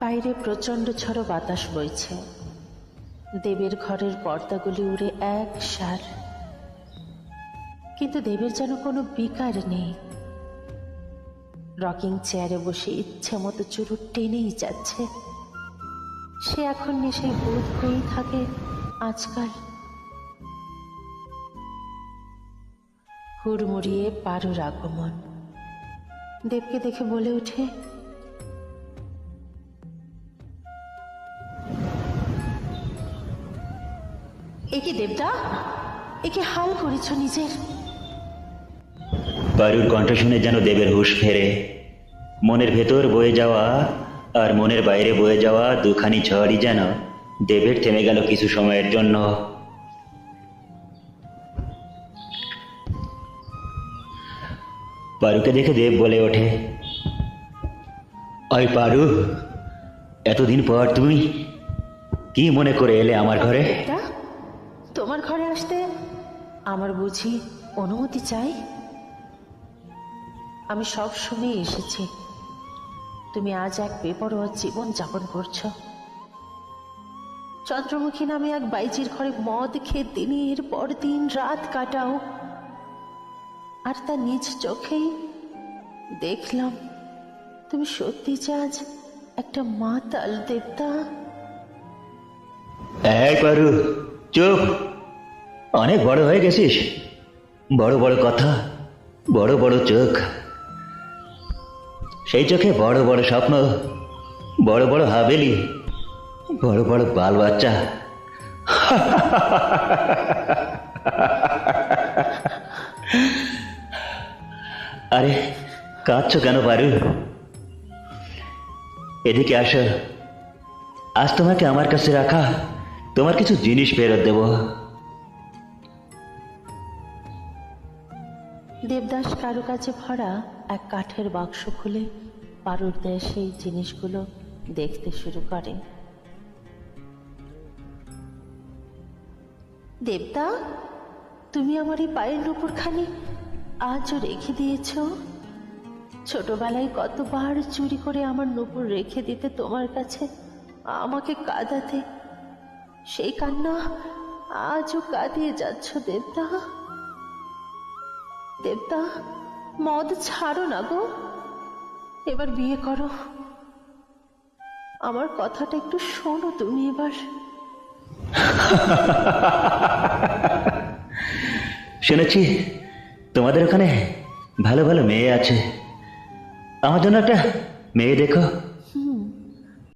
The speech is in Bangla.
বাইরে প্রচণ্ড ঝড়ো বাতাস বইছে। দেবের ঘরের পর্দাগুলি উড়ে একসার, কিন্তু দেবের যেন কোনো বিকার নেই। রকিং চেয়ারে বসে ইচ্ছে মতো চুরুট টেনেই যাচ্ছে। সে এখন নেশায় বোধ হয়েই থাকে আজকাল। হুড়মুড়িয়ে পারুর আগমন। দেবকে দেখে বলে ওঠে, একে দেবদা, একে হাল করেছ নিজের। পারুর কণ্ঠ শুনে যেন দেবের হুঁশ ফেরে। মনের ভেতর বয়ে যাওয়া আর মনের বাইরে বয়ে যাওয়া দুখানি ঝড়ই যেন দেবের থেমে গেল কিছু সময়ের জন্য। পারুকে দেখে দেব বলে ওঠে, ওই পারু, এতদিন পর তুমি কি মনে করে এলে আমার ঘরে? দেবদা, তোমার ঘরে আসতে আমার বুঝি অনুমতি চাই? আমি সব সময় এসেছি। তুমি আজ এক বেপরোয়া জীবন যাপন করছো। চন্দ্রমুখী নামে এক বাইজির ঘরে মদ খেয়ে দিনের পর দিন রাত কাটাও, আর তা নিজ চোখেই দেখলাম তুমি সত্যি যে আজ একটা মাতাল। দেবদা, এই পারু, চুপ। অনেক বড় হয়ে গেছিস। বড় বড় কথা, বড় বড় চোখ। সেই চোখে বড় বড় স্বপ্ন, বড় বড় হাভেলি, বড় বড় বাল বাচ্চা। আরে কাঁদছো কেন পারু? এদিকে আসো, আজ তোমাকে আমার কাছে রাখা তোমার কিছু জিনিস ফেরত দেব। দেবদাস কারুকাজে ভরা এক কাঠের বাক্স খুলে পারুর দেয় সেই জিনিসগুলো দেখতে শুরু করে। দেবদা, তুমি আমার এই পায়ের নুপুরখানি আজও রেখে দিয়েছ। ছোটবেলায় কতবার চুরি করে আমার নুপুর রেখে দিতে তোমার কাছে, আমাকে কাঁদাতে। সেই কান্না আজও কাঁদিয়ে যাচ্ছ দেবদা। দেবদা, মদ ছাড়ো না গো, এবার বিয়ে করো। আমার কথাটা একটু শোনো তুমি এবার। শুনেছি তোমাদের ওখানে ভালো ভালো মেয়ে আছে। আমার জন্য একটা মেয়ে দেখো।